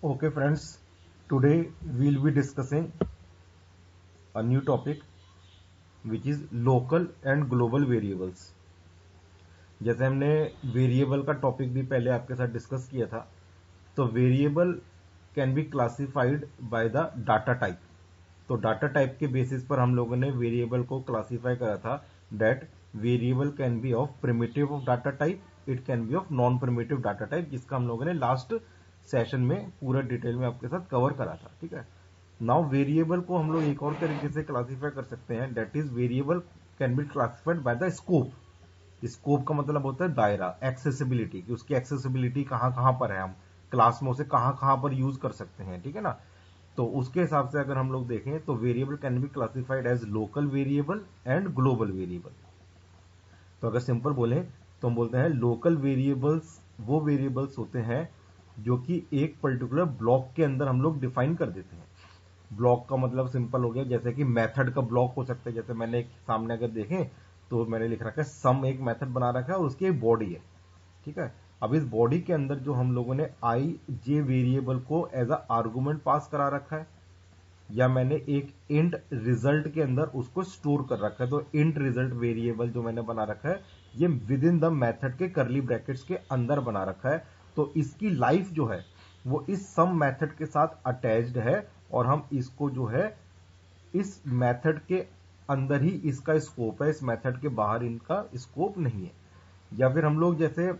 Okay, friends, today we'll be discussing a new topic which is local and global variables. जैसे हमने variable का topic भी पहले आपके साथ डिस्कस किया था, तो variable can be classified by the data type. तो डाटा टाइप के बेसिस पर हम लोगों ने वेरिएबल को क्लासिफाई करा था that variable can B of primitive of data type, it can be of non primitive data type, जिसका हम लोगों ने लास्ट सेशन में पूरा डिटेल में आपके साथ कवर करा था. ठीक है. नाउ वेरिएबल को हम लोग एक और तरीके से क्लासिफाई कर सकते हैं, that is variable can be classified by the scope. Scope का मतलब होता है दायरा, एक्सेसिबिलिटी, कि उसकी एक्सेसिबिलिटी कहां कहां पर है, हम क्लास में उसे कहां कहां पर यूज कर सकते हैं. ठीक है ना. तो उसके हिसाब से अगर हम लोग देखें तो variable can be classified as local variable and global variable. तो अगर सिंपल बोले तो हम बोलते हैं लोकल वेरिएबल्स वो वेरिएबल्स होते हैं जो कि एक पर्टिकुलर ब्लॉक के अंदर हम लोग डिफाइन कर देते हैं. ब्लॉक का मतलब सिंपल हो गया, जैसे कि मेथड का ब्लॉक हो सकता है. जैसे मैंने एक सामने अगर देखें तो मैंने लिख रखा है सम, एक मेथड बना रखा है और उसकी एक बॉडी है. ठीक है. अब इस बॉडी के अंदर जो हम लोगों ने आई जे वेरिएबल को एज अ आर्गुमेंट पास करा रखा है, या मैंने एक इंट रिजल्ट के अंदर उसको स्टोर कर रखा है. तो इंट रिजल्ट वेरिएबल जो मैंने बना रखा है ये विद इन द मेथड के करली ब्रैकेट्स के अंदर बना रखा है. तो इसकी लाइफ जो है वो इस सम मेथड के साथ अटैच्ड है और हम इसको जो है इस मेथड के अंदर ही इसका स्कोप है, इस मेथड के बाहर इनका स्कोप नहीं है. या फिर हम लोग जैसे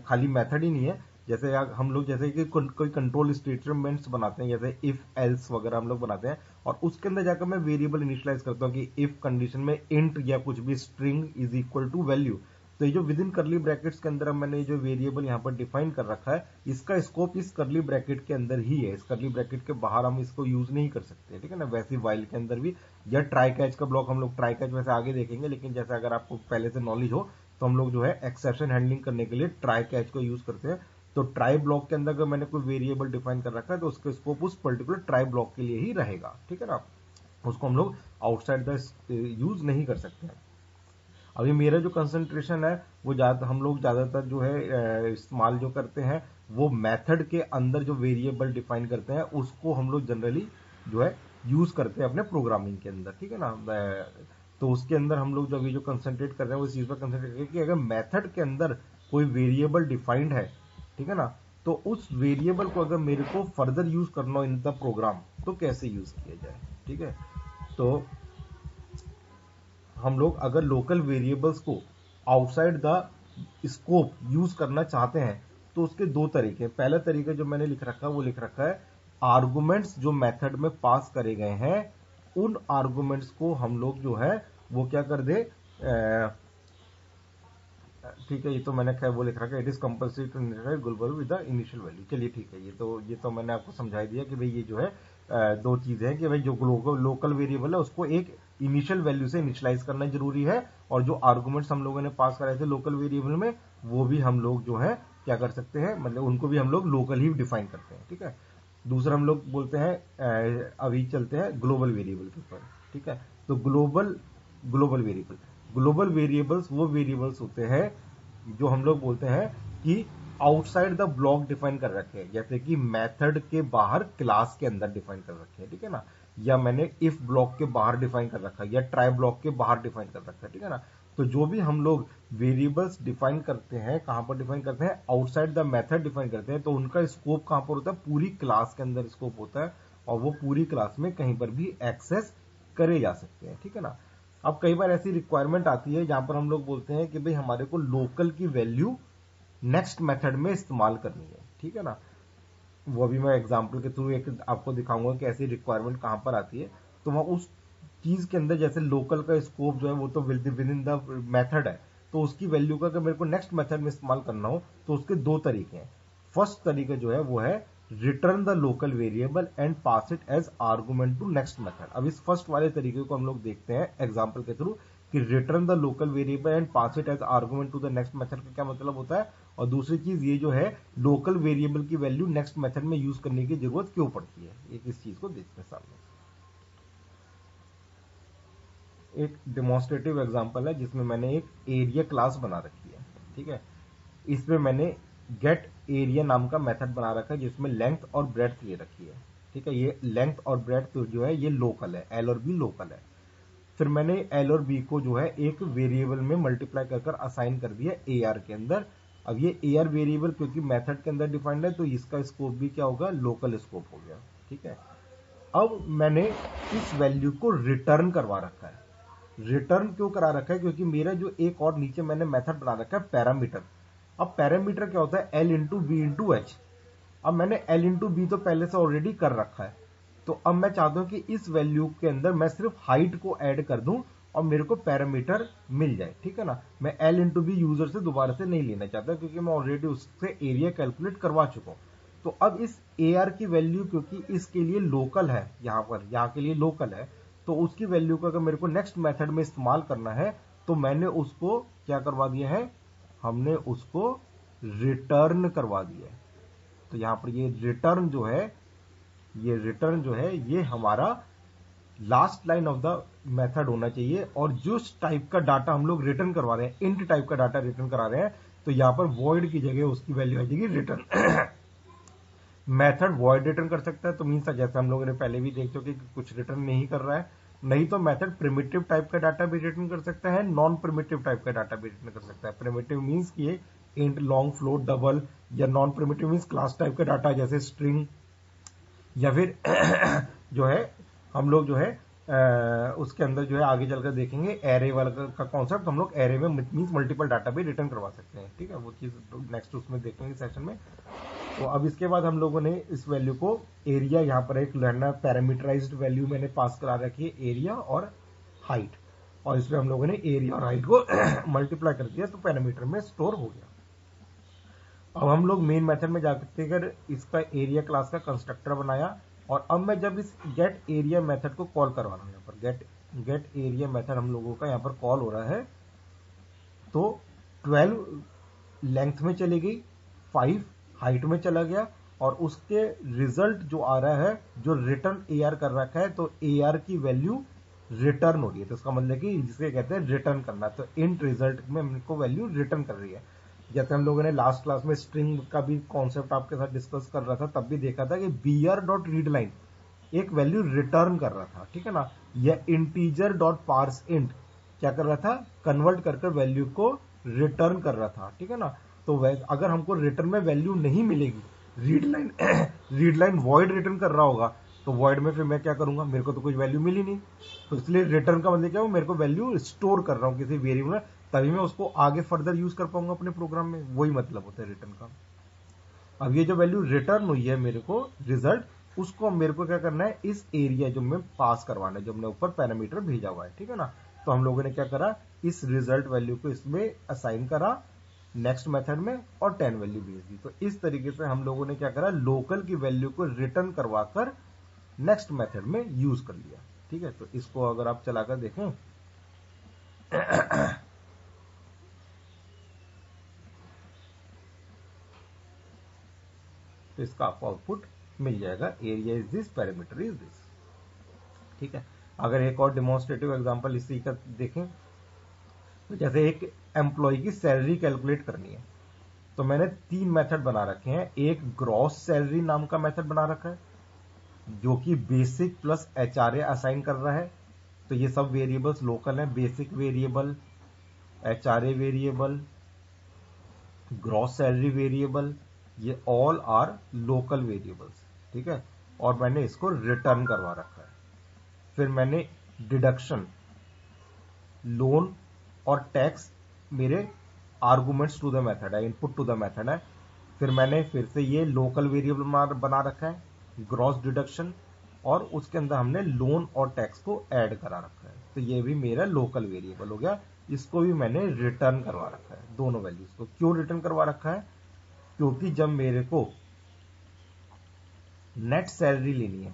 खाली मेथड ही नहीं है, जैसे हम लोग जैसे कि कोई कंट्रोल स्टेटमेंट्स बनाते हैं, जैसे इफ एल्स वगैरह हम लोग बनाते हैं, और उसके अंदर जाकर मैं वेरिएबल इनिशियलाइज करता हूं कि इफ कंडीशन में इंट या कुछ भी string is equal to value. तो ये जो विद इन करली ब्रैकेट्स के अंदर मैंने जो वेरिएबल यहां पर डिफाइन कर रखा है, इसका स्कोप इस करली ब्रैकेट के अंदर ही है. इस करली ब्रैकेट के बाहर हम इसको यूज नहीं कर सकते. ठीक है ना. वैसे ही वाइल के अंदर भी, या ट्राई कैच का ब्लॉक, हम लोग ट्राई कैच वैसे आगे देखेंगे, लेकिन जैसे अगर आपको पहले से नॉलेज हो तो हम लोग जो है एक्सेप्शन हैंडलिंग करने के लिए ट्राई कैच को यूज करते हैं. तो ट्राई ब्लॉक के अंदर अगर मैंने कोई वेरिएबल डिफाइन कर रखा है तो उसका स्कोप उस पर्टिकुलर ट्राई ब्लॉक के लिए ही रहेगा. ठीक है ना. उसको हम लोग आउटसाइड द यूज नहीं कर सकते हैं. अभी मेरा जो कंसंट्रेशन है वो हम लोग ज्यादातर जो है इस्तेमाल जो करते हैं वो मेथड के अंदर जो वेरिएबल डिफाइन करते हैं उसको हम लोग जनरली जो है यूज करते हैं अपने प्रोग्रामिंग के अंदर. ठीक है ना. तो उसके अंदर हम लोग जो अभी जो कंसंट्रेट कर रहे हैं वो इस चीज पर कंसंट्रेट करें कि अगर मेथड के अंदर कोई वेरिएबल डिफाइंड है, ठीक है ना, तो उस वेरिएबल को अगर मेरे को फर्दर यूज करना हो इन द प्रोग्राम तो कैसे यूज किया जाए. ठीक है. तो हम लोग अगर लोकल वेरिएबल्स को आउटसाइड द स्कोप यूज करना चाहते हैं तो उसके दो तरीके. पहला तरीका जो मैंने लिख रखा है वो लिख रखा है आर्गुमेंट्स जो मेथड में पास करे गए हैं उन आर्गुमेंट्स को हम लोग जो है वो क्या कर दे. ठीक है. ये तो मैंने क्या वो लिख रखा है, it is compulsory to global with the initial value. चलिए ठीक है. ये तो मैंने आपको समझा दिया कि भाई ये जो है दो चीजें हैं कि भाई जो लोकल वेरिएबल है उसको एक इनिशियल वैल्यू से इनिशियलाइज करना जरूरी है, और जो आर्गुमेंट्स हम लोगों ने पास कराए थे लोकल वेरिएबल में वो भी हम लोग जो है क्या कर सकते हैं, मतलब उनको भी हम लोग लोकल ही डिफाइन करते हैं. ठीक है. दूसरा हम लोग बोलते हैं अभी चलते हैं ग्लोबल वेरिएबल के ऊपर. ठीक है. तो ग्लोबल वेरिएबल्स वो वेरिएबल्स होते हैं जो हम लोग बोलते हैं कि आउटसाइड द ब्लॉक डिफाइन कर रखे हैं, जैसे कि मेथड के बाहर क्लास के अंदर डिफाइन कर रखे हैं. ठीक है ना. या मैंने इफ ब्लॉक के बाहर डिफाइन कर रखा है या ट्राई ब्लॉक के बाहर डिफाइन कर रखा है. ठीक है ना. तो जो भी हम लोग वेरिएबल्स डिफाइन करते हैं कहां पर डिफाइन करते हैं, आउटसाइड द मेथड डिफाइन करते हैं, तो उनका स्कोप कहां पर होता है, पूरी क्लास के अंदर स्कोप होता है और वो पूरी क्लास में कहीं पर भी एक्सेस करे जा सकते हैं. ठीक है ना. अब कई बार ऐसी रिक्वायरमेंट आती है जहां पर हम लोग बोलते हैं कि भाई हमारे को लोकल की वैल्यू नेक्स्ट मेथड में इस्तेमाल करनी है. ठीक है ना. वो अभी मैं एग्जांपल के थ्रू एक आपको दिखाऊंगा कि ऐसी रिक्वायरमेंट कहां पर आती है. तो वहां उस चीज के अंदर जैसे लोकल का स्कोप जो है वो तो विद इन द मेथड है, तो उसकी वैल्यू का अगर मेरे को नेक्स्ट मेथड में इस्तेमाल करना हो तो उसके दो तरीके हैं. फर्स्ट तरीका जो है वो है return the local variable and pass it as argument to next method. अब इस फर्स्ट वाले तरीके को हम लोग देखते हैं एग्जाम्पल के थ्रू कि return the local variable and pass it as argument to the next method का क्या मतलब होता है, और दूसरी चीज ये जो है लोकल वेरिएबल की वैल्यू नेक्स्ट मेथड में यूज करने की जरूरत क्यों पड़ती है. एक इस चीज को देखते हैं सामने. एक डेमोन्स्ट्रेटिव एग्जांपल है जिसमें मैंने एक एरिया क्लास बना रखी है. ठीक है. इसमें मैंने गेट एरिया नाम का मेथड बना रखा है जिसमें लेंथ और ब्रेड्थ ले रखी है। ठीक है, ये लेंथ और ब्रेड्थ जो है ये लोकल है, एल और बी लोकल है। फिर मैंने एल और बी को जो है एक वेरिएबल में मल्टीप्लाई कर असाइन कर दिया ए आर के अंदर। अब ये ए आर वेरिएबल क्योंकि मेथड के अंदर डिफाइंड है तो इसका स्कोप भी क्या होगा, लोकल स्कोप हो गया। ठीक है, अब मैंने इस वैल्यू को रिटर्न करवा रखा है। रिटर्न क्यों करा रखा है, क्योंकि मेरा जो एक और नीचे मैंने मेथड बना रखा है पैरामीटर। अब पैरामीटर क्या होता है, L into B into H. अब मैंने एल इंटू बी तो पहले से ऑलरेडी कर रखा है, तो अब मैं चाहता हूं कि इस वैल्यू के अंदर मैं सिर्फ हाइट को ऐड कर दूं और मेरे को पैरामीटर मिल जाए। ठीक है ना, मैं एल इंटू बी यूजर से दोबारा से नहीं लेना चाहता क्योंकि मैं ऑलरेडी उससे एरिया कैलकुलेट करवा चुका हूं। तो अब इस ए आर की वैल्यू क्योंकि इसके लिए लोकल है, यहां के लिए लोकल है, तो उसकी वैल्यू को अगर मेरे को नेक्स्ट मेथड में इस्तेमाल करना है तो मैंने उसको क्या करवा दिया है, हमने उसको रिटर्न करवा दिया है। तो यहां पर ये रिटर्न जो है ये हमारा last line of the method होना चाहिए। और जिस टाइप का डाटा हम लोग रिटर्न करवा रहे हैं, इंट टाइप का डाटा रिटर्न करा रहे हैं, तो यहां पर वॉइड की जगह उसकी वैल्यू आ जाएगी रिटर्न। मेथड वॉइड रिटर्न कर सकता है, तो मीन्स जैसे हम लोगों ने पहले भी देख चुके कि कुछ रिटर्न नहीं कर रहा है। नहीं तो मेथड प्रिमिटिव टाइप का डाटा भी रिटर्न कर सकता है, नॉन प्रिमिटिव टाइप का डाटा भी रिटर्न कर सकता है। प्रिमिटिव मीन्स कि ये इंट, लॉन्ग, फ्लोट, डबल, या non primitive means class type का डाटा जैसे स्ट्रिंग, या फिर जो है हम लोग जो है उसके अंदर जो है आगे चलकर देखेंगे एरे वाला का कॉन्सेप्ट, हम लोग एरे में मीन्स मल्टीपल डाटा भी रिटर्न करवा सकते हैं। ठीक है, वो चीज नेक्स्ट उसमें देखेंगे सेशन में। तो अब इसके बाद हम लोगों ने इस वैल्यू को एरिया, यहाँ पर एक लर्नर पैरामीटराइज्ड वैल्यू मैंने पास करा रखी है, एरिया और हाइट, और इसमें हम लोगों ने एरिया और हाइट को मल्टीप्लाई कर दिया तो पैरामीटर में स्टोर हो गया। अब हम लोग मेन मेथड में जाकर इसका एरिया क्लास का कंस्ट्रक्टर बनाया, और अब मैं जब इस गेट एरिया मेथड को कॉल करवा रहा हूं, यहाँ पर गेट एरिया मेथड हम लोगों का यहाँ पर कॉल हो रहा है, तो 12 लेंथ में चली गई, 5 हाइट में चला गया, और उसके रिजल्ट जो आ रहा है, जो रिटर्न ए आर कर रखा है, तो ए आर की वैल्यू रिटर्न हो रही है। तो इसका मतलब कि जिसे कहते हैं रिटर्न करना, तो इंट रिजल्ट में हमको वैल्यू रिटर्न कर रही है। जैसे हम लोगों ने लास्ट क्लास में स्ट्रिंग का भी कॉन्सेप्ट आपके साथ डिस्कस कर रहा था, तब भी देखा था कि br डॉट रीड लाइन एक वैल्यू रिटर्न कर रहा था। ठीक है ना, यह इंटीजर डॉट पार्स इंट क्या कर रहा था, कन्वर्ट करके वैल्यू को रिटर्न कर रहा था। ठीक है ना, तो अगर हमको रिटर्न में वैल्यू नहीं मिलेगी, रीड लाइन वॉइड रिटर्न कर रहा होगा, तो वॉइड में फिर मैं क्या करूंगा, मेरे को तो कुछ वैल्यू मिली नहीं, तो इसलिए रिटर्न का मतलब क्या हो, मेरे को वैल्यू स्टोर कर रहा हूं किसी वेरिएबल में, तभी मैं उसको आगे फर्दर यूज कर पाऊंगा अपने प्रोग्राम में। वही मतलब होता है रिटर्न का। अब ये जो वैल्यू रिटर्न हुई है मेरे को रिजल्ट, उसको मेरे को क्या करना है, इस एरिया जो मैं पास करवाना है, जो हमने ऊपर पैरामीटर भेजा हुआ है। ठीक है ना, तो हम लोगों ने क्या करा, इस रिजल्ट वैल्यू को इसमें असाइन करा नेक्स्ट मेथड में, और 10 वैल्यू भेज दी। तो इस तरीके से हम लोगों ने क्या करा, लोकल की वैल्यू को रिटर्न करवाकर नेक्स्ट मेथड में यूज कर लिया। ठीक है, तो इसको अगर आप चलाकर देखें तो इसका आपको आउटपुट मिल जाएगा, area is this, parameter is this. ठीक है, अगर एक और डेमोन्स्ट्रेटिव एग्जांपल इसी का देखें, तो जैसे एक एम्प्लॉय की सैलरी कैलकुलेट करनी है, तो मैंने 3 मेथड बना रखे हैं। एक ग्रॉस सैलरी नाम का मेथड बना रखा है जो कि बेसिक प्लस एचआरए असाइन कर रहा है। तो ये सब वेरिएबल्स लोकल हैं, basic variable, HRA variable, gross salary variable, ये ऑल आर लोकल वेरिएबल्स। ठीक है, और मैंने इसको रिटर्न करवा रखा है। फिर मैंने डिडक्शन, लोन और टैक्स मेरे आर्गुमेंट्स टू द मेथड है, इनपुट टू द मेथड है। फिर मैंने फिर से ये लोकल वेरिएबल बना रखा है, ग्रॉस डिडक्शन, और उसके अंदर हमने लोन और टैक्स को ऐड करा रखा है। तो ये भी मेरा लोकल वेरिएबल हो गया, इसको भी मैंने रिटर्न करवा रखा है, दोनों वैल्यूज को। क्यों रिटर्न करवा रखा है, क्योंकि जब मेरे को नेट सैलरी लेनी है,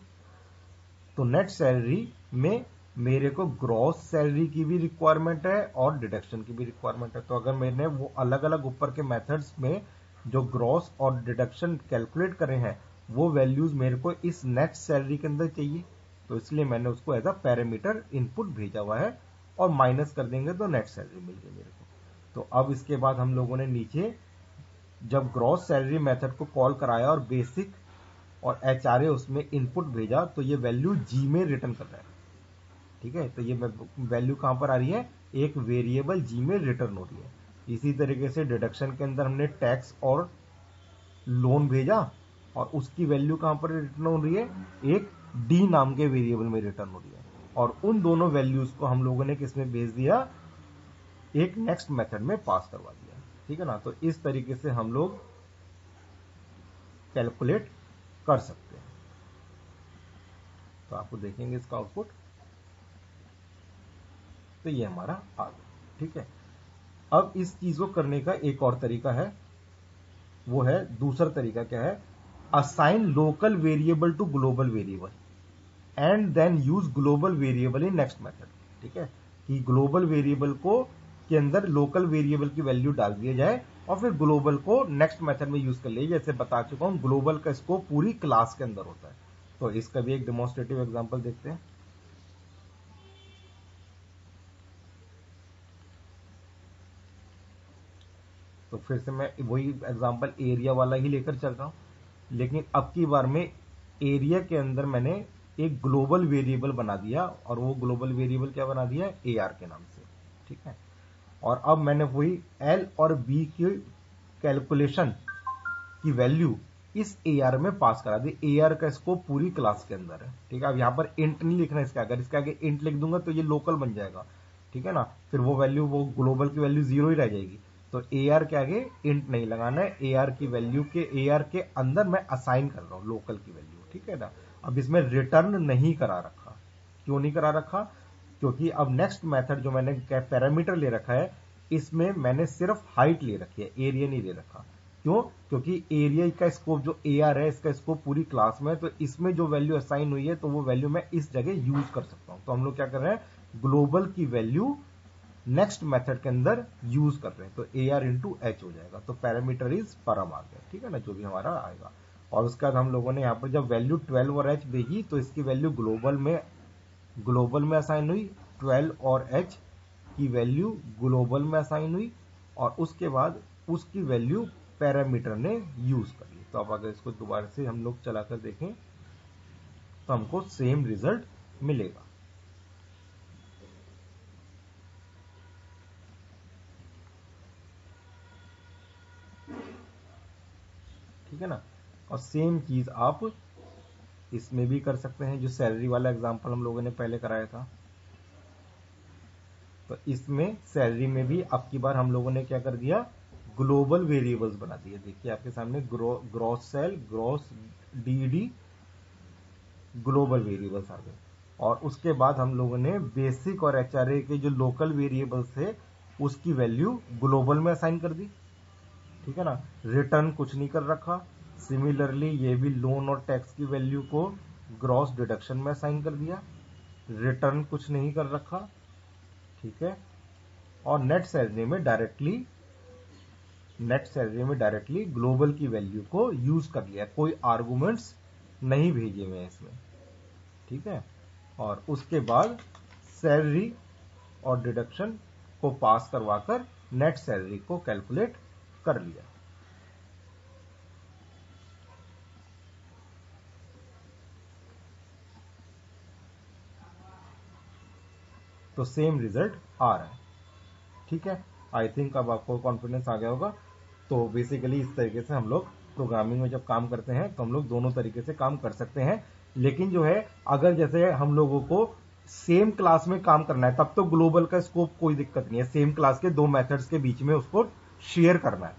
तो नेट सैलरी में मेरे को ग्रॉस सैलरी की भी रिक्वायरमेंट है और डिडक्शन की भी रिक्वायरमेंट है। तो अगर मैंने वो अलग अलग ऊपर के मेथड्स में जो ग्रॉस और डिडक्शन कैलकुलेट करे हैं, वो वैल्यूज मेरे को इस नेट सैलरी के अंदर चाहिए, तो इसलिए मैंने उसको एज अ पैरामीटर इनपुट भेजा हुआ है, और माइनस कर देंगे तो नेट सैलरी मिल गई मेरे को। तो अब इसके बाद हम लोगों ने नीचे जब ग्रॉस सैलरी मेथड को कॉल कराया और बेसिक और एचआरए उसमें इनपुट भेजा तो ये वैल्यू जी में रिटर्न कर रहा है। ठीक है, तो ये वैल्यू कहां पर आ रही है, एक वेरिएबल जी में रिटर्न हो रही है। इसी तरीके से डिडक्शन के अंदर हमने टैक्स और लोन भेजा और उसकी वैल्यू कहां पर रिटर्न हो रही है, एक डी नाम के वेरिएबल में रिटर्न हो रही है। और उन दोनों वैल्यूज को हम लोगों ने किसमें भेज दिया, एक नेक्स्ट मेथड में पास करवा दिया। ठीक है ना, तो इस तरीके से हम लोग कैलकुलेट कर सकते हैं। तो आपको देखेंगे इसका आउटपुट, तो ये हमारा आ गया। ठीक है, अब इस चीज को करने का एक और तरीका है, वो है दूसरा तरीका क्या है, assign local variable to global variable and then use global variable in next method. ठीक है, कि ग्लोबल वेरिएबल को के अंदर लोकल वेरिएबल की वैल्यू डाल दिया जाए और फिर ग्लोबल को नेक्स्ट मेथड में यूज कर लिए। जैसे बता चुका हूं, ग्लोबल का स्कोप पूरी क्लास के अंदर होता है। तो इसका भी एक डेमोन्स्ट्रेटिव एग्जांपल देखते हैं। तो फिर से मैं वही एग्जांपल एरिया वाला ही लेकर चल रहा हूं, लेकिन अब की बार में एरिया के अंदर मैंने एक ग्लोबल वेरिएबल बना दिया और वो ग्लोबल वेरिएबल क्या बना दिया, AR के नाम से। ठीक है, और अब मैंने वही L और B की कैलकुलेशन की वैल्यू इस AR में पास करा दी। AR का स्कोप पूरी क्लास के अंदर है। ठीक है, अब यहां पर इंट नहीं लिखना इसके आगे, इसके आगे इंट लिख दूंगा तो ये लोकल बन जाएगा। ठीक है ना, फिर वो वैल्यू, वो ग्लोबल की वैल्यू 0 ही रह जाएगी। तो AR के आगे इंट नहीं लगाना है, AR की वैल्यू के AR के अंदर मैं असाइन कर रहा हूं लोकल की वैल्यू। ठीक है ना, अब इसमें रिटर्न नहीं करा रखा। क्यों नहीं करा रखा, क्योंकि अब नेक्स्ट मेथड जो मैंने पैरामीटर ले रखा है, इसमें मैंने सिर्फ हाइट ले रखी है, एरिया नहीं ले रखा। क्यों, क्योंकि एरिया का स्कोप जो AR है, इसका स्कोप पूरी क्लास में है, तो इसमें जो वैल्यू असाइन हुई है तो वो वैल्यू मैं इस जगह यूज कर सकता हूं। तो हम लोग क्या कर रहे हैं, ग्लोबल की वैल्यू नेक्स्ट मेथड के अंदर यूज कर रहे हैं, तो AR इंटू एच हो जाएगा। तो पैरामीटर इज परम आ गया। ठीक है ना, जो भी हमारा आएगा। और उसके बाद हम लोगों ने यहां पर जब वैल्यू 12 और एच भेजी तो इसकी वैल्यू ग्लोबल में असाइन हुई, 12 और एच की वैल्यू ग्लोबल में असाइन हुई, और उसके बाद उसकी वैल्यू पैरामीटर ने यूज कर ली। तो अब अगर इसको दोबारा से हम लोग चलाकर देखें तो हमको सेम रिजल्ट मिलेगा। ठीक है ना, और सेम चीज आप इसमें भी कर सकते हैं, जो सैलरी वाला एग्जांपल हम लोगों ने पहले कराया था। तो इसमें सैलरी में भी अब की बार हम लोगों ने क्या कर दिया, ग्लोबल वेरिएबल्स बना दिए। देखिए आपके सामने gross sale, gross DD, global variables आ गए। और उसके बाद हम लोगों ने बेसिक और एचआरए के जो लोकल वेरिएबल्स थे उसकी वैल्यू ग्लोबल में असाइन कर दी। ठीक है ना, रिटर्न कुछ नहीं कर रखा। सिमिलरली ये भी लोन और टैक्स की वैल्यू को ग्रॉस डिडक्शन में असाइन कर दिया, रिटर्न कुछ नहीं कर रखा। ठीक है, और नेट सैलरी में डायरेक्टली ग्लोबल की वैल्यू को यूज कर लिया, कोई आर्गुमेंट्स नहीं भेजे हुए इसमें। ठीक है, और उसके बाद सैलरी और डिडक्शन को पास करवाकर नेट सैलरी को कैलकुलेट कर लिया। तो सेम रिजल्ट आ रहा है। ठीक है, आई थिंक अब आपको कॉन्फिडेंस आ गया होगा। तो बेसिकली इस तरीके से हम लोग प्रोग्रामिंग में जब काम करते हैं तो हम लोग दोनों तरीके से काम कर सकते हैं। लेकिन जो है, अगर जैसे हम लोगों को सेम क्लास में काम करना है तब तो ग्लोबल का स्कोप कोई दिक्कत नहीं है, सेम क्लास के दो मेथड्स के बीच में उसको शेयर करना है।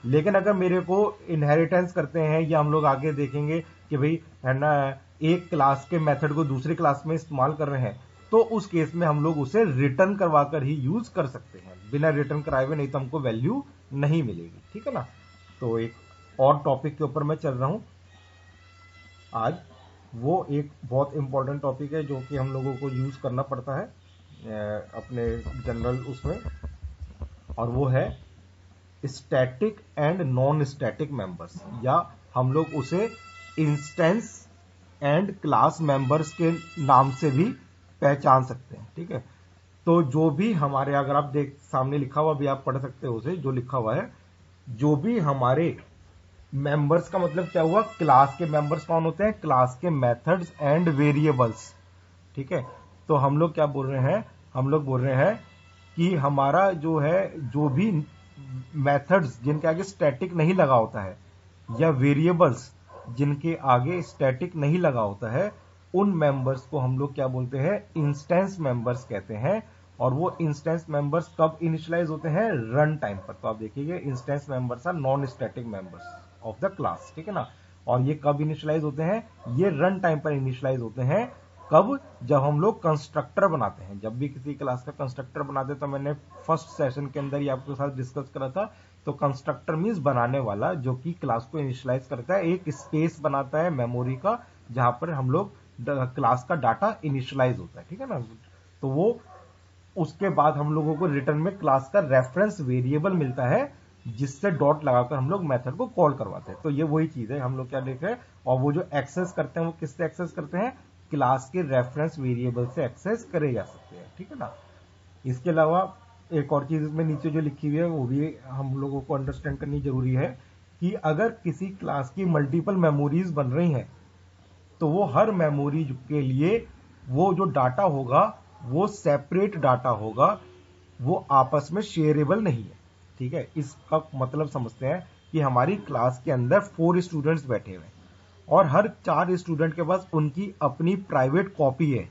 लेकिन अगर मेरे को इनहेरिटेंस करते हैं, या हम लोग आगे देखेंगे कि भाई है ना, एक क्लास के मेथड को दूसरी क्लास में इस्तेमाल कर रहे हैं, तो उस केस में हम लोग उसे रिटर्न करवाकर ही यूज कर सकते हैं। बिना रिटर्न कराए हुए नहीं तो हमको वैल्यू नहीं मिलेगी। ठीक है ना, तो एक और टॉपिक के ऊपर मैं चल रहा हूं आज। वो एक बहुत इंपॉर्टेंट टॉपिक है जो कि हम लोगों को यूज करना पड़ता है अपने जनरल उसमें, और वो है static and non static members, या हम लोग उसे इंस्टेंस एंड क्लास मेंबर्स के नाम से भी पहचान सकते हैं। ठीक है, तो जो भी हमारे, अगर आप देख सामने लिखा हुआ भी आप पढ़ सकते हो उसे, जो लिखा हुआ है, जो भी हमारे मेंबर्स का मतलब क्या हुआ, क्लास के मेंबर्स कौन होते हैं, क्लास के मेथड्स एंड वेरिएबल्स। ठीक है, तो हम लोग क्या बोल रहे हैं, हम लोग बोल रहे हैं कि हमारा जो है, जो भी मेथड्स जिनके आगे स्टैटिक नहीं लगा होता है, या वेरिएबल्स जिनके आगे स्टैटिक नहीं लगा होता है, उन मेंबर्स को हम लोग क्या बोलते हैं, इंस्टेंस मेंबर्स कहते हैं। और वो इंस्टेंस मेंबर्स कब इनिशियलाइज होते हैं, रन टाइम पर। तो आप देखिए instance members are non static members of the class, ठीक है ना। और ये कब इनिशियलाइज होते हैं, ये रन टाइम पर इनिशियलाइज होते हैं। कब, जब हम लोग कंस्ट्रक्टर बनाते हैं। जब भी किसी क्लास का कंस्ट्रक्टर बनाते हैं, तो मैंने फर्स्ट सेशन के अंदर ही आपके साथ डिस्कस करा था, तो कंस्ट्रक्टर मींस बनाने वाला, जो कि क्लास को इनिशियलाइज करता है, एक स्पेस बनाता है मेमोरी का, जहां पर हम लोग क्लास का डाटा इनिशियलाइज होता है, ठीक है ना। तो वो उसके बाद हम लोगों को रिटर्न में क्लास का रेफरेंस वेरिएबल मिलता है, जिससे डॉट लगाकर हम लोग मेथड को कॉल करवाते हैं। तो ये वही चीज है, हम लोग क्या देख रहे हैं। और वो जो एक्सेस करते हैं, वो किससे एक्सेस करते हैं, क्लास के रेफरेंस वेरिएबल से एक्सेस करे जा सकते हैं, ठीक है ना। इसके अलावा एक और चीज इसमें नीचे जो लिखी हुई है, वो भी हम लोगों को अंडरस्टैंड करनी जरूरी है, कि अगर किसी क्लास की मल्टीपल मेमोरीज बन रही हैं, तो वो हर मेमोरी के लिए वो जो डाटा होगा, वो सेपरेट डाटा होगा, वो आपस में शेयरेबल नहीं है, ठीक है। इसका मतलब समझते हैं कि हमारी क्लास के अंदर 4 स्टूडेंट्स बैठे हुए हैं, और हर 4 स्टूडेंट के पास उनकी अपनी प्राइवेट कॉपी है।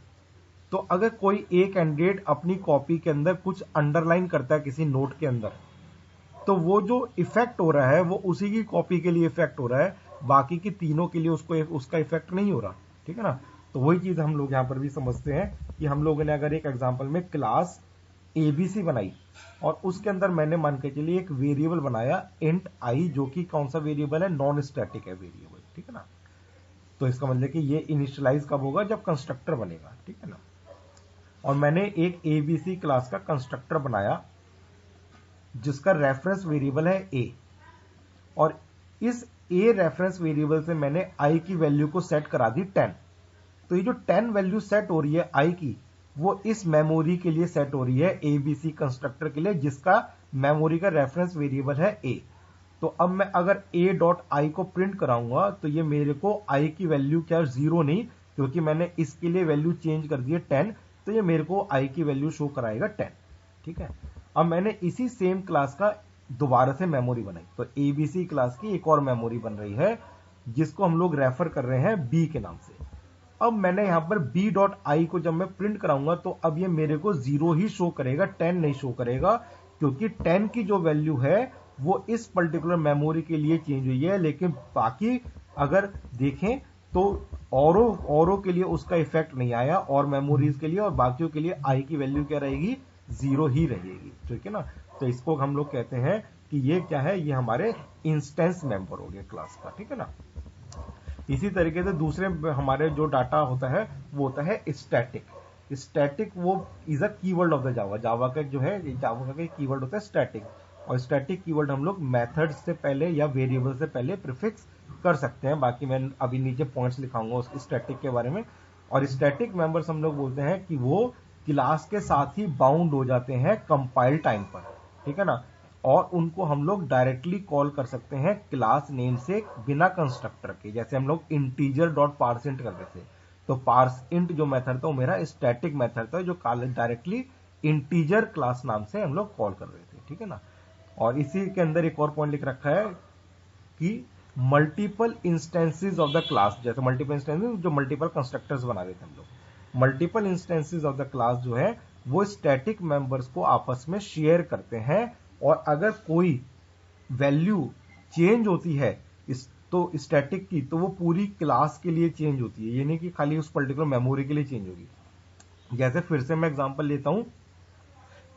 तो अगर कोई एक कैंडिडेट अपनी कॉपी के अंदर कुछ अंडरलाइन करता है किसी नोट के अंदर, तो वो जो इफेक्ट हो रहा है, वो उसी की कॉपी के लिए इफेक्ट हो रहा है, बाकी की तीनों के लिए उसको उसका इफेक्ट नहीं हो रहा, ठीक है ना। तो वही चीज हम लोग यहां पर भी समझते हैं, कि हम लोगों ने अगर एक एग्जांपल में क्लास एबीसी बनाई, और उसके अंदर मैंने मान के चलिए एक वेरिएबल बनाया इंट आई, जो कि कौन सा वेरिएबल है, नॉन स्टैटिक है वेरिएबल, ठीक है ना। तो इसका मतलब कि ये इनिशियलाइज कब होगा, जब कंस्ट्रक्टर बनेगा, ठीक है ना। और मैंने एक एबीसी क्लास का कंस्ट्रक्टर बनाया, जिसका रेफरेंस वेरिएबल है ए, और इस ए रेफरेंस वेरिएबल से मैंने आई की वैल्यू को सेट करा दी 10। तो ये जो 10 वैल्यू सेट हो रही है आई की, वो इस मेमोरी के लिए सेट हो रही है, एबीसी कंस्ट्रक्टर के लिए, जिसका मेमोरी का रेफरेंस वेरिएबल है ए। तो अब मैं अगर ए डॉट आई को प्रिंट कराऊंगा, तो ये मेरे को आई की वैल्यू क्या, 0 नहीं, क्योंकि मैंने इसके लिए वैल्यू चेंज कर दी है 10, तो ये मेरे को आई की वैल्यू शो कराएगा 10, ठीक है। अब मैंने इसी सेम क्लास का दोबारा से मेमोरी बनाई, तो एबीसी क्लास की एक और मेमोरी बन रही है, जिसको हम लोग रेफर कर रहे हैं बी के नाम से। अब मैंने यहां पर बी डॉट आई को जब मैं प्रिंट कराऊंगा, तो अब ये मेरे को 0 ही शो करेगा, 10 नहीं शो करेगा, क्योंकि 10 की जो वैल्यू है वो इस पर्टिकुलर मेमोरी के लिए चेंज हुई है। लेकिन बाकी अगर देखें तो औरों के लिए उसका इफेक्ट नहीं आया, और मेमोरीज के लिए और बाकियों के लिए आई की वैल्यू क्या रहेगी, 0 ही रहेगी, ठीक है ना। तो इसको हम लोग कहते हैं कि ये क्या है, ये हमारे इंस्टेंस मेंबर हो गया क्लास का, ठीक है ना। इसी तरीके से दूसरे हमारे जो डाटा होता है, वो होता है स्टैटिक। स्टैटिक वो is a keyword of the Java, Java का जो है, जावा का कीवर्ड होता है स्टैटिक। और स्टैटिक कीवर्ड हम लोग मेथड से पहले या वेरिएबल से पहले प्रीफिक्स कर सकते हैं। बाकी मैं अभी नीचे पॉइंट्स लिखाऊंगा उस स्टैटिक के बारे में। और स्टैटिक मेंबर्स हम लोग बोलते हैं कि वो क्लास के साथ ही बाउंड हो जाते हैं कंपाइल टाइम पर, ठीक है ना। और उनको हम लोग डायरेक्टली कॉल कर सकते हैं क्लास नेम से, बिना कंस्ट्रक्टर के। जैसे हम लोग इंटीजर डॉट पार्सइंट करते थे, तो पार्सइंट जो मेथड था वो मेरा स्टैटिक मेथड था, जो डायरेक्टली इंटीजर क्लास नाम से हम लोग कॉल कर रहे थे, ठीक है ना। और इसी के अंदर एक और पॉइंट लिख रखा है कि multiple instances of the class, जैसे मल्टीपल इंस्टेंसेस जो मल्टीपल कंस्ट्रक्टर्स बना रहे थे हम लोग, multiple instances of the class जो है वो स्टैटिक मेंबर्स को आपस में शेयर करते हैं। और अगर कोई वैल्यू चेंज होती है तो स्टैटिक की, तो वो पूरी क्लास के लिए चेंज होती है, ये नहीं कि खाली उस पर्टिकुलर मेमोरी के लिए चेंज होगी। जैसे फिर से मैं एग्जांपल लेता हूं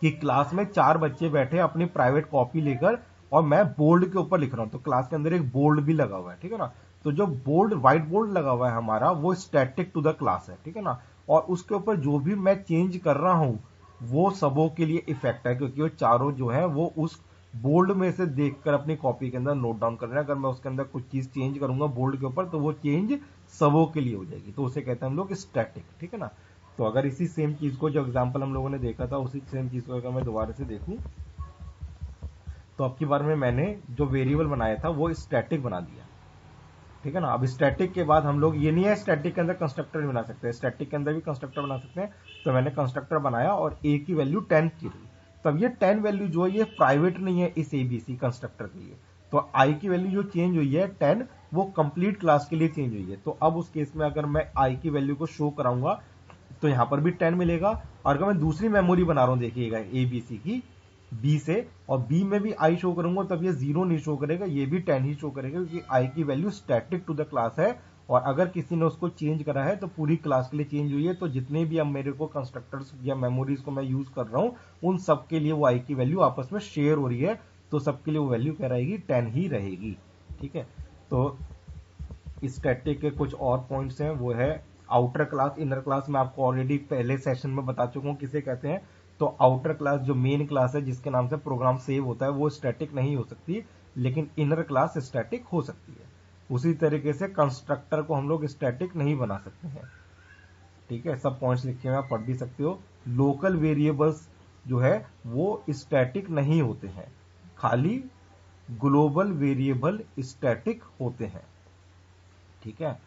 कि क्लास में 4 बच्चे बैठे अपनी प्राइवेट कॉपी लेकर, और मैं बोर्ड के ऊपर लिख रहा हूं, तो क्लास के अंदर एक बोर्ड भी लगा हुआ है, ठीक है ना। तो जो बोर्ड, व्हाइट बोर्ड लगा हुआ है हमारा, वो स्टैटिक टू द क्लास है, ठीक है ना। और उसके ऊपर जो भी मैं चेंज कर रहा हूं, वो सबों के लिए इफेक्ट है, क्योंकि वो चारों जो है वो उस बोर्ड में से देखकर अपनी कॉपी के अंदर नोट डाउन कर रहे हैं। अगर मैं उसके अंदर कुछ चीज चेंज करूंगा बोर्ड के ऊपर, तो वो चेंज सबों के लिए हो जाएगी, तो उसे कहते हैं हम लोग स्टैटिक, ठीक है ना। तो अगर इसी सेम चीज को, जो एग्जांपल हम लोगों ने देखा था, उसी सेम चीज को अगर मैं दोबारा से देखूं, तो तो अब की बार में मैंने जो वेरिएबल बनाया था वो स्टैटिक बना दिया, ठीक है ना। अब स्टैटिक के बाद हम लोग, ये नहीं है स्टैटिक के अंदर कंस्ट्रक्टर भी बना सकते हैं, स्टैटिक के अंदर भी कंस्ट्रक्टर बना सकते हैं। तो मैंने कंस्ट्रक्टर बनाया और ए की वैल्यू 10 की रही। तब ये 10 वैल्यू जो है ये प्राइवेट नहीं है इस एबीसी कंस्ट्रक्टर के लिए। तो आई की वैल्यू जो चेंज हुई है 10, वो कंप्लीट क्लास के लिए चेंज हुई है। तो अब उस केस में अगर मैं आई की वैल्यू को शो कराऊंगा तो यहां पर भी 10 मिलेगा। और अगर मैं दूसरी मेमोरी बना रहा हूं, देखिएगा एबीसी की बी से, और बी में भी आई शो करूंगा तब ये 0 नहीं शो करेगा, ये भी 10 ही शो करेगा, क्योंकि आई की value static to the class है। और अगर किसी ने उसको चेंज करा है तो पूरी क्लास के लिए चेंज हुई है। तो जितने भी अब मेरे को कंस्ट्रक्टर्स या मेमोरीज को मैं यूज कर रहा हूं, उन सब के लिए वो आई की वैल्यू आपस में शेयर हो रही है। तो सबके लिए वो वैल्यू क्या रहेगी, 10 ही रहेगी, ठीक है। तो स्टैटिक के कुछ और पॉइंट्स हैं, वो है आउटर क्लास, इनर क्लास। मैं आपको ऑलरेडी पहले सेशन में बता चुका हूं किसे कहते हैं। तो आउटर क्लास जो मेन क्लास है जिसके नाम से प्रोग्राम सेव होता है, वो स्टैटिक नहीं हो सकती, लेकिन इनर क्लास स्टैटिक हो सकती है। उसी तरीके से कंस्ट्रक्टर को हम लोग स्टैटिक नहीं बना सकते हैं, ठीक है। सब पॉइंट्स लिखे हुए आप पढ़ भी सकते हो। लोकल वेरिएबल्स जो है वो स्टैटिक नहीं होते हैं, खाली ग्लोबल वेरिएबल स्टैटिक होते हैं, ठीक है।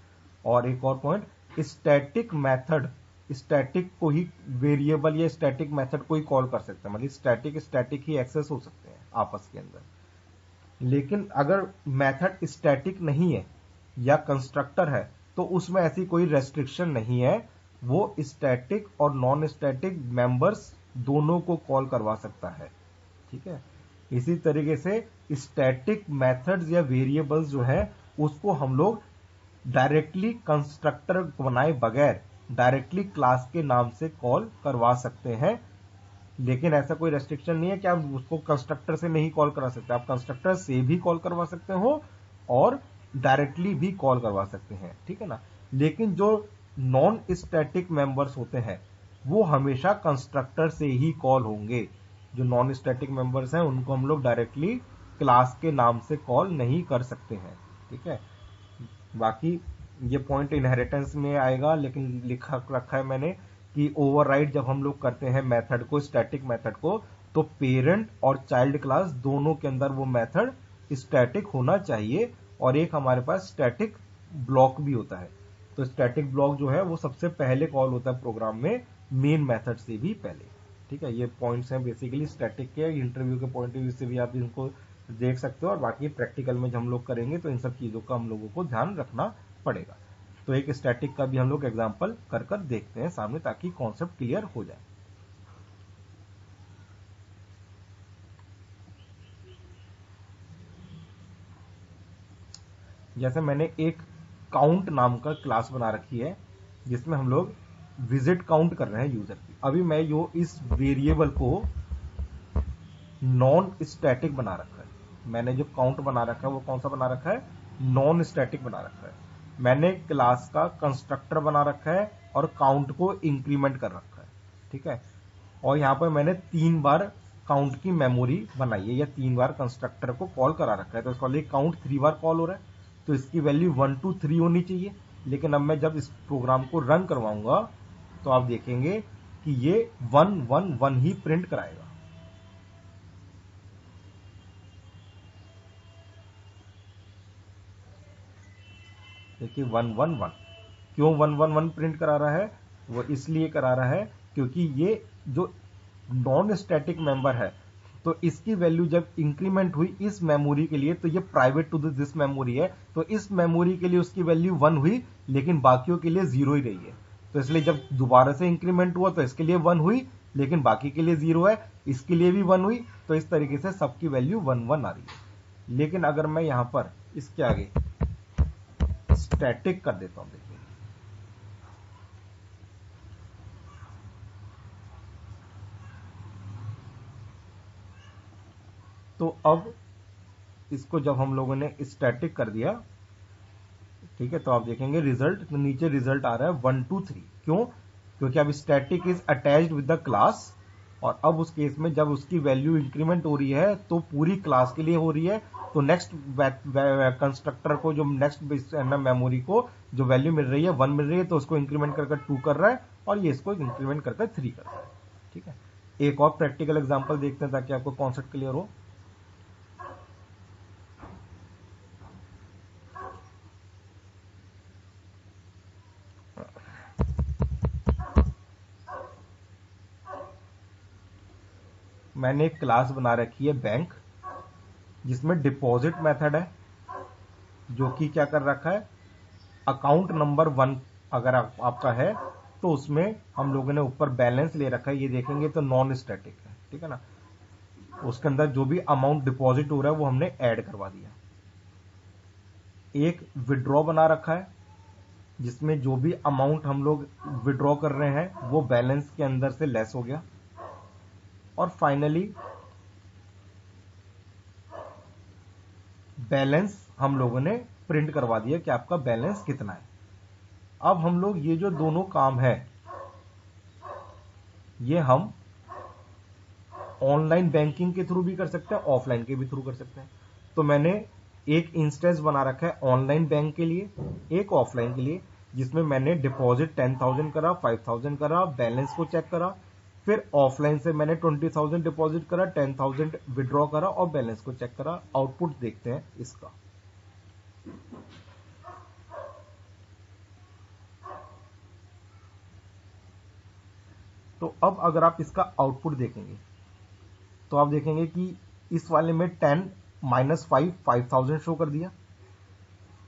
और एक और पॉइंट, स्टैटिक मेथड स्टैटिक को ही वेरिएबल या स्टैटिक मेथड को ही कॉल कर सकते हैं, मतलब स्टैटिक ही एक्सेस हो सकते हैं आपस के अंदर। लेकिन अगर मेथड स्टैटिक नहीं है या कंस्ट्रक्टर है तो उसमें ऐसी कोई रेस्ट्रिक्शन नहीं है, वो स्टैटिक और नॉन स्टैटिक मेंबर्स दोनों को कॉल करवा सकता है, ठीक है। इसी तरीके से स्टैटिक मेथड्स या वेरिएबल्स जो है उसको हम लोग डायरेक्टली कंस्ट्रक्टर बनाए बगैर डायरेक्टली क्लास के नाम से कॉल करवा सकते हैं। लेकिन ऐसा कोई रेस्ट्रिक्शन नहीं है कि आप उसको कंस्ट्रक्टर से नहीं कॉल करा सकते, आप कंस्ट्रक्टर से भी कॉल करवा सकते हो और डायरेक्टली भी कॉल करवा सकते हैं, ठीक है ना। लेकिन जो नॉन स्टैटिक मेंबर्स होते हैं वो हमेशा कंस्ट्रक्टर से ही कॉल होंगे। जो नॉन स्टैटिक मेंबर्स हैं उनको हम लोग डायरेक्टली क्लास के नाम से कॉल नहीं कर सकते हैं, ठीक है। बाकी ये पॉइंट इनहेरिटेंस में आएगा, लेकिन लिखा रखा है मैंने कि ओवरराइड जब हम लोग करते हैं मेथड को, स्टैटिक मेथड को, तो पेरेंट और चाइल्ड क्लास दोनों के अंदर वो मेथड स्टैटिक होना चाहिए। और एक हमारे पास स्टैटिक ब्लॉक भी होता है। तो स्टैटिक ब्लॉक जो है वो सबसे पहले कॉल होता है प्रोग्राम में, मेन मेथड से भी पहले, ठीक है। ये पॉइंट्स हैं बेसिकली स्टैटिक के, इंटरव्यू के पॉइंट ऑफ व्यू से भी आप इनको देख सकते हो। और बाकी प्रैक्टिकल में जब हम लोग करेंगे तो इन सब चीजों का हम लोगों को ध्यान रखना पड़ेगा। तो एक स्टैटिक का भी हम लोग एग्जांपल कर कर देखते हैं सामने, ताकि कॉन्सेप्ट क्लियर हो जाए। जैसे मैंने एक काउंट नाम का क्लास बना रखी है जिसमें हम लोग विजिट काउंट कर रहे हैं यूजर की। अभी मैं यो इस वेरिएबल को नॉन स्टैटिक बना रखा है। मैंने जो काउंट बना रखा है वो कौन सा बना रखा है, नॉन स्टैटिक बना रखा है। मैंने क्लास का कंस्ट्रक्टर बना रखा है और काउंट को इंक्रीमेंट कर रखा है, ठीक है। और यहां पर मैंने 3 बार काउंट की मेमोरी बनाई है या 3 बार कंस्ट्रक्टर को कॉल करा रखा है। तो इसका काउंट 3 बार कॉल हो रहा है, तो इसकी वैल्यू 1 2 3 होनी चाहिए। लेकिन अब मैं जब इस प्रोग्राम को रन करवाऊंगा तो आप देखेंगे कि ये 1 1 1 ही प्रिंट कराएगा। देखिए 1 1 1, क्यों 1 1 1 प्रिंट करा रहा है, वो इसलिए करा रहा है क्योंकि ये जो नॉन स्टैटिक मेंबर है तो इसकी वैल्यू जब इंक्रीमेंट हुई इस मेमोरी के लिए, तो ये प्राइवेट टू दिस मेमोरी है, तो इस मेमोरी के लिए उसकी वैल्यू 1 हुई, लेकिन बाकियों के लिए 0 ही रही है। तो इसलिए जब दोबारा से इंक्रीमेंट हुआ तो इसके लिए 1 हुई, लेकिन बाकी के लिए 0 है, इसके लिए भी 1 हुई। तो इस तरीके से सबकी वैल्यू 1 1 आ रही है। लेकिन अगर मैं यहां पर इसके आगे स्टैटिक कर देता हूं, देखिए तो अब इसको जब हम लोगों ने स्टैटिक कर दिया, ठीक है, तो आप देखेंगे रिजल्ट, तो नीचे रिजल्ट आ रहा है 1 2 3। क्यों, क्योंकि अब static is attached with the class. और अब उस केस में जब उसकी वैल्यू इंक्रीमेंट हो रही है तो पूरी क्लास के लिए हो रही है। तो नेक्स्ट कंस्ट्रक्टर को जो नेक्स्ट मेमोरी को जो वैल्यू मिल रही है 1 मिल रही है, तो उसको इंक्रीमेंट कर 2 कर रहा है, और ये इसको इंक्रीमेंट कर 3 कर रहा है, ठीक है। एक और प्रैक्टिकल एग्जांपल देखते हैं ताकि आपको कॉन्सेप्ट क्लियर हो। मैंने एक क्लास बना रखी है बैंक, जिसमें डिपॉजिट मेथड है, जो कि क्या कर रखा है, अकाउंट नंबर 1 अगर आपका है तो उसमें हम लोगों ने ऊपर बैलेंस ले रखा है, ये देखेंगे तो नॉन स्टैटिक है, ठीक है ना। उसके अंदर जो भी अमाउंट डिपॉजिट हो रहा है वो हमने ऐड करवा दिया। एक विड्रॉ बना रखा है, जिसमें जो भी अमाउंट हम लोग विड्रॉ कर रहे हैं वो बैलेंस के अंदर से लेस हो गया। और फाइनली बैलेंस हम लोगों ने प्रिंट करवा दिया कि आपका बैलेंस कितना है। अब हम लोग ये जो दोनों काम है ये हम ऑनलाइन बैंकिंग के थ्रू भी कर सकते हैं, ऑफलाइन के भी थ्रू कर सकते हैं। तो मैंने एक इंस्टेंस बना रखा है ऑनलाइन बैंक के लिए, एक ऑफलाइन के लिए, जिसमें मैंने डिपॉजिट 10,000 करा, 5,000 करा, बैलेंस को चेक करा। फिर ऑफलाइन से मैंने 20,000 डिपॉजिट करा, 10,000 विड्रॉ करा और बैलेंस को चेक करा। आउटपुट देखते हैं इसका। तो अब अगर आप इसका आउटपुट देखेंगे तो आप देखेंगे कि इस वाले में 10 - 5 5,000 शो कर दिया।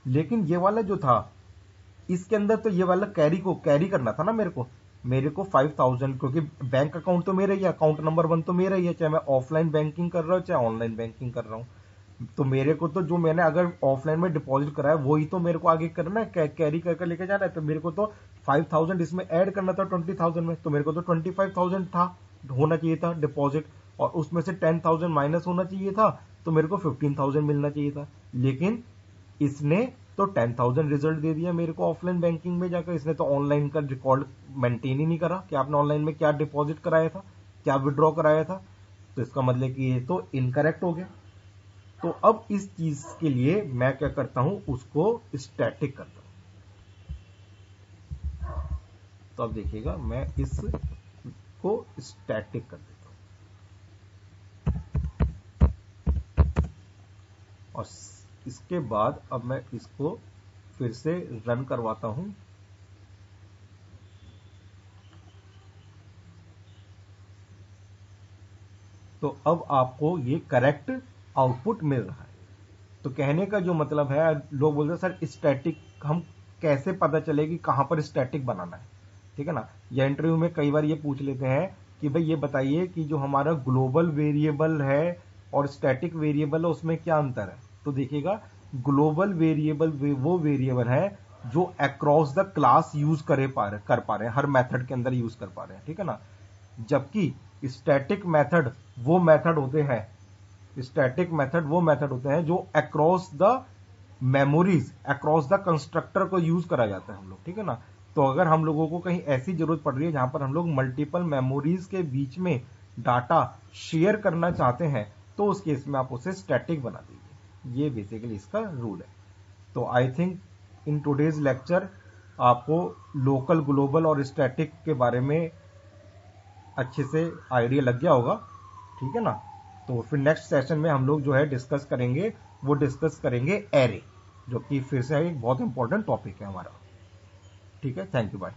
लेकिन ये वाला जो था इसके अंदर तो ये वाला कैरी करना था ना मेरे को 5,000, क्योंकि बैंक अकाउंट तो मेरा ही है, अकाउंट नंबर 1 तो मेरा ही है, चाहे मैं ऑफलाइन बैंकिंग कर रहा हूं चाहे ऑनलाइन बैंकिंग कर रहा हूं। तो मेरे को तो जो मैंने अगर ऑफलाइन में डिपॉजिट कराया वही तो मेरे को आगे करना है, कैरी करके लेके जाना है। तो मेरे को तो 5,000 इसमें ऐड करना था 20,000 में, तो मेरे को तो 25,000 था होना चाहिए था डिपॉजिट, और उसमें से 10,000 माइनस होना चाहिए था, तो मेरे को 15,000 मिलना चाहिए था। लेकिन इसने तो 10,000 रिजल्ट दे दिया मेरे को ऑफलाइन बैंकिंग में जाकर। इसने तो ऑनलाइन का रिकॉर्ड मेंटेन ही नहीं करा कि आपने ऑनलाइन में क्या डिपॉजिट कराया था, क्या विड्रॉ कराया था। तो इसका मतलब कि ये तो इनकरेक्ट हो गया। तो अब इस चीज के लिए मैं क्या करता हूं, उसको स्टैटिक करता हूं। तो अब देखिएगा मैं इसको स्टैटिक कर देता हूं, और इसके बाद अब मैं इसको फिर से रन करवाता हूं। तो अब आपको ये करेक्ट आउटपुट मिल रहा है। तो कहने का जो मतलब है, लोग बोलते हैं सर स्टैटिक हम कैसे पता चले कि कहां पर स्टैटिक बनाना है, ठीक है ना। या इंटरव्यू में कई बार ये पूछ लेते हैं कि भाई ये बताइए कि जो हमारा ग्लोबल वेरिएबल है और स्टैटिक वेरिएबल है उसमें क्या अंतर है। तो देखिएगा, ग्लोबल वेरिएबल वो वेरिएबल है जो अक्रॉस द क्लास यूज कर पा रहे हैं, हर मेथड के अंदर यूज कर पा रहे हैं, ठीक है ना। जबकि स्टैटिक मेथड वो मेथड होते हैं जो across the memories, across the constructor को यूज करा जाता है हम लोग, ठीक है ना। तो अगर हम लोगों को कहीं ऐसी जरूरत पड़ रही है जहां पर हम लोग मल्टीपल मेमोरीज के बीच में डाटा शेयर करना चाहते हैं, तो उस केस में आप उसे स्टैटिक बना दीजिए। ये बेसिकली इसका रूल है। तो I think in today's lecture आपको लोकल, ग्लोबल और स्टैटिक के बारे में अच्छे से आइडिया लग गया होगा, ठीक है ना। तो फिर नेक्स्ट सेशन में हम लोग जो है डिस्कस करेंगे एरे, जो कि फिर से एक बहुत इंपॉर्टेंट टॉपिक है हमारा। ठीक है, थैंक यू, बाय।